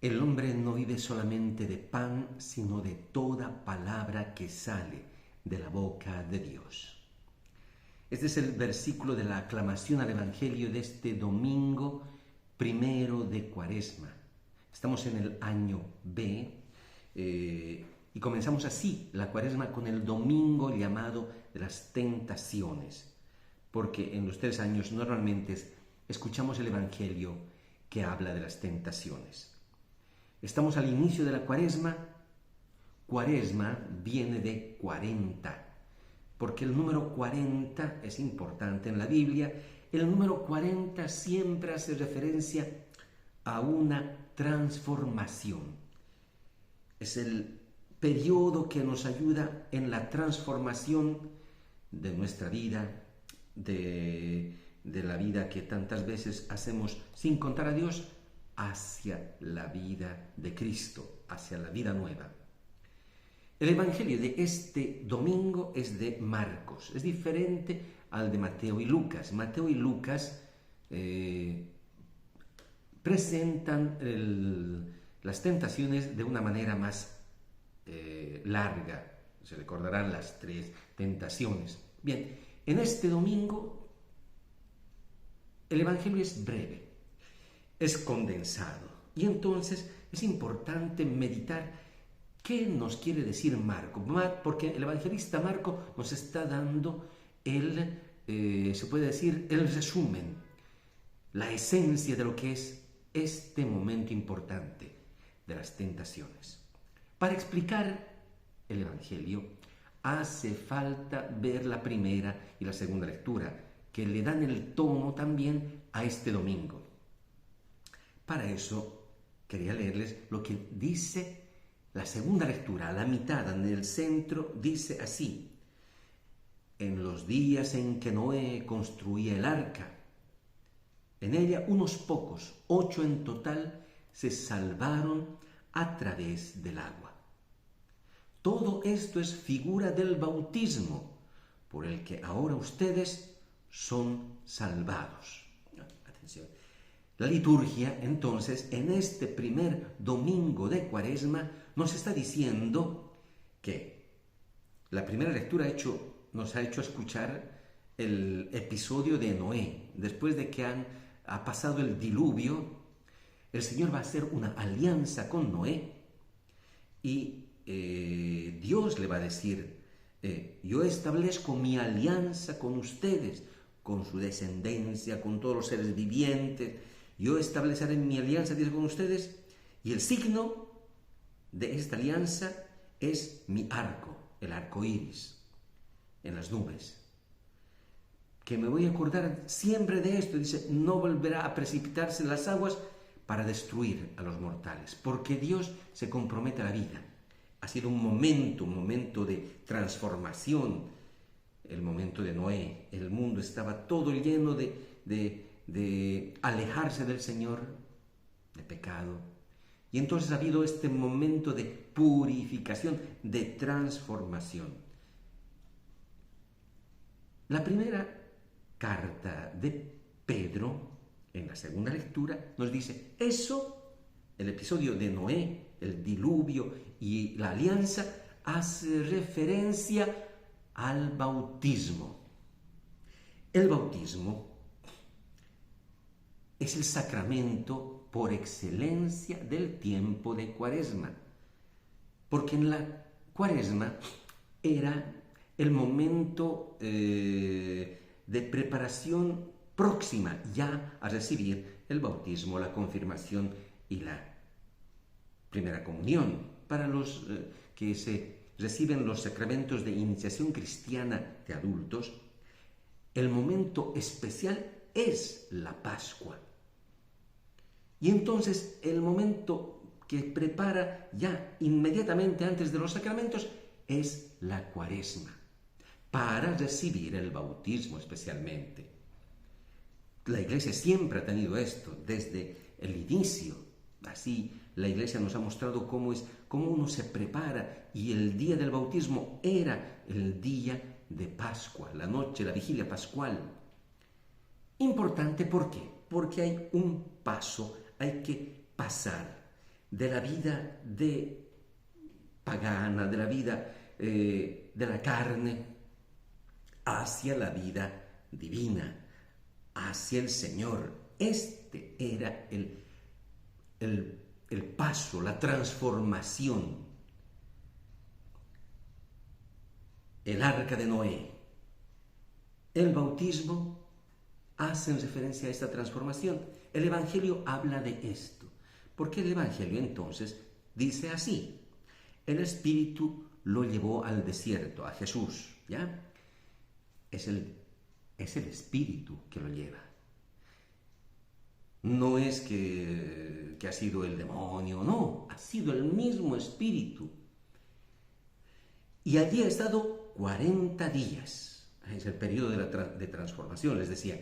El hombre no vive solamente de pan, sino de toda palabra que sale de la boca de Dios. Este es el versículo de la aclamación al Evangelio de este domingo primero de Cuaresma. Estamos en el año B y comenzamos así la Cuaresma con el domingo llamado de las tentaciones, porque en los 3 años normalmente escuchamos el Evangelio que habla de las tentaciones. Estamos al inicio de la Cuaresma. Cuaresma viene de 40, porque el número 40 es importante en la Biblia. El número 40 siempre hace referencia a una transformación. Es el periodo que nos ayuda en la transformación de nuestra vida, de la vida que tantas veces hacemos sin contar a Dios, hacia la vida de Cristo, hacia la vida nueva. El Evangelio de este domingo es de Marcos, es diferente al de Mateo y Lucas. Mateo y Lucas presentan las tentaciones de una manera más larga. Se recordarán las 3 tentaciones. Bien, en este domingo el Evangelio es breve, es condensado, y entonces es importante meditar qué nos quiere decir Marco, porque el evangelista Marco nos está dando se puede decir, el resumen, la esencia de lo que es este momento importante de las tentaciones. Para explicar el Evangelio hace falta ver la primera y la segunda lectura, que le dan el tono también a este domingo. Para eso quería leerles lo que dice la segunda lectura, a la mitad, en el centro, dice así: en los días en que Noé construía el arca, en ella unos pocos, 8 en total, se salvaron a través del agua. Todo esto es figura del bautismo, por el que ahora ustedes son salvados. Atención. La liturgia, entonces, en este primer domingo de Cuaresma, nos está diciendo que la primera lectura nos ha hecho escuchar el episodio de Noé. Después de que ha pasado el diluvio, el Señor va a hacer una alianza con Noé y Dios le va a decir: yo establezco mi alianza con ustedes, con su descendencia, con todos los seres vivientes. Yo estableceré mi alianza con ustedes, y el signo de esta alianza es mi arco, el arco iris, en las nubes. Que me voy a acordar siempre de esto. Dice: no volverá a precipitarse en las aguas para destruir a los mortales, porque Dios se compromete a la vida. Ha sido un momento de transformación, el momento de Noé. El mundo estaba todo lleno de alejarse del Señor, de pecado. Y entonces ha habido este momento de purificación, de transformación. La primera carta de Pedro, en la segunda lectura, nos dice eso, el episodio de Noé, el diluvio y la alianza, hace referencia al bautismo. El bautismo es el sacramento por excelencia del tiempo de Cuaresma, porque en la Cuaresma era el momento de preparación próxima ya a recibir el bautismo, la confirmación y la primera comunión. Para los que se reciben los sacramentos de iniciación cristiana de adultos, el momento especial es la Pascua. Y entonces el momento que prepara ya inmediatamente antes de los sacramentos es la Cuaresma, para recibir el bautismo especialmente. La Iglesia siempre ha tenido esto, desde el inicio. Así la Iglesia nos ha mostrado cómo uno se prepara, y el día del bautismo era el día de Pascua, la noche, la vigilia pascual. Importante, ¿por qué? Porque hay un paso, hay que pasar de la vida pagana, de la vida de la carne, hacia la vida divina, hacia el Señor. Este era el paso, la transformación. El arca de Noé, el bautismo hacen referencia a esta transformación. El Evangelio habla de esto, porque el Evangelio entonces dice así: el Espíritu lo llevó al desierto, a Jesús, ¿ya? Es el Espíritu que lo lleva. No es que ha sido el demonio, no, ha sido el mismo Espíritu. Y allí ha estado 40 días, es el periodo de transformación, les decía,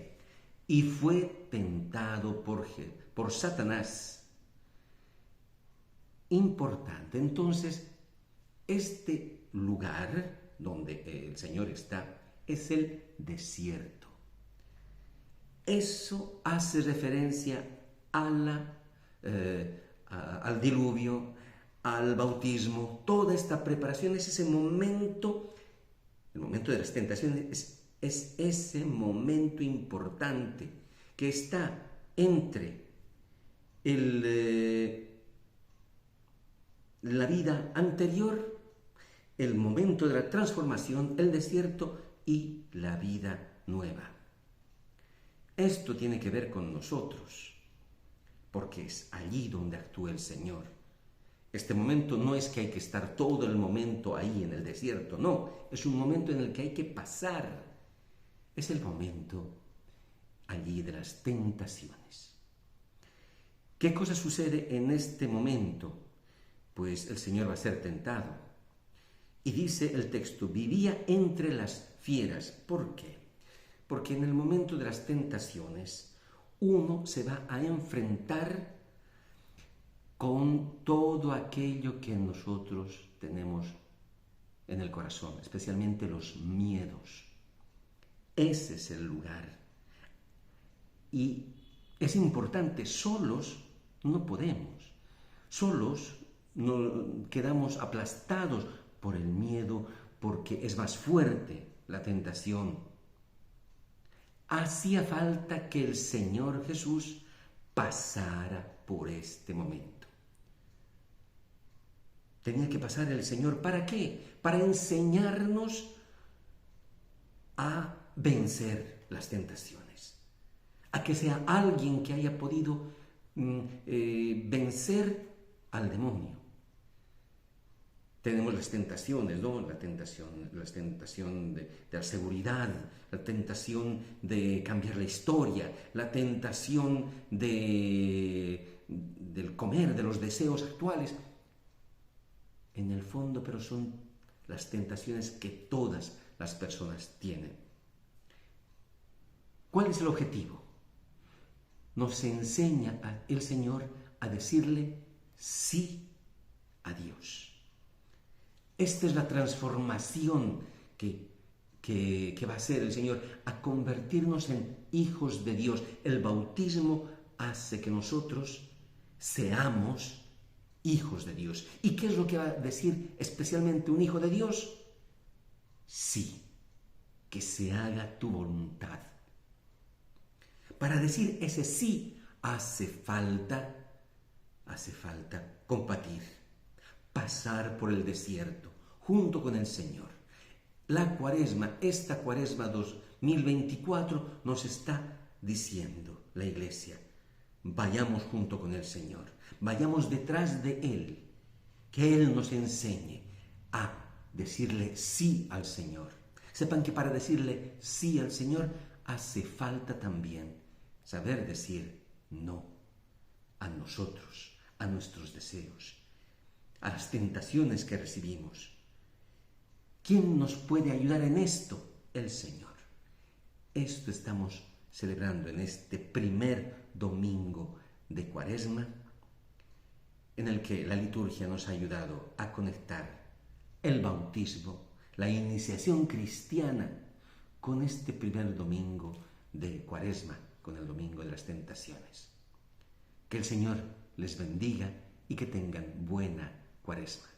y fue tentado por Satanás. Importante, entonces, este lugar donde el Señor está es el desierto. Eso hace referencia al diluvio, al bautismo. Toda esta preparación es ese momento, el momento de las tentaciones, es ese momento importante que está entre la vida anterior, el momento de la transformación, el desierto y la vida nueva. Esto tiene que ver con nosotros, porque es allí donde actúa el Señor. Este momento no es que hay que estar todo el momento ahí en el desierto, no, es un momento en el que hay que pasar. Es el momento allí de las tentaciones. ¿Qué cosa sucede en este momento? Pues el Señor va a ser tentado. Y dice el texto, vivía entre las fieras. ¿Por qué? Porque en el momento de las tentaciones uno se va a enfrentar con todo aquello que nosotros tenemos en el corazón, especialmente los miedos. Ese es el lugar. Y es importante, solos no podemos. Solos quedamos aplastados por el miedo, porque es más fuerte la tentación. Hacía falta que el Señor Jesús pasara por este momento. Tenía que pasar el Señor, ¿para qué? Para enseñarnos a vencer las tentaciones, a que sea alguien que haya podido vencer al demonio. Tenemos las tentaciones, ¿no? La tentación de la seguridad, la tentación de cambiar la historia, la tentación del comer, de los deseos actuales. En el fondo, pero son las tentaciones que todas las personas tienen. ¿Cuál es el objetivo? Nos enseña el Señor a decirle sí a Dios. Esta es la transformación que va a hacer el Señor, a convertirnos en hijos de Dios. El bautismo hace que nosotros seamos hijos de Dios. ¿Y qué es lo que va a decir especialmente un hijo de Dios? Sí, que se haga tu voluntad. Para decir ese sí hace falta compatir, pasar por el desierto junto con el Señor. La cuaresma, esta cuaresma 2024 nos está diciendo la Iglesia, vayamos junto con el Señor, vayamos detrás de Él, que Él nos enseñe a decirle sí al Señor. Sepan que para decirle sí al Señor hace falta también saber decir no a nosotros, a nuestros deseos, a las tentaciones que recibimos. ¿Quién nos puede ayudar en esto? El Señor. Esto estamos celebrando en este primer domingo de Cuaresma, en el que la liturgia nos ha ayudado a conectar el bautismo, la iniciación cristiana, con este primer domingo de Cuaresma, con el domingo de las tentaciones. Que el Señor les bendiga y que tengan buena Cuaresma.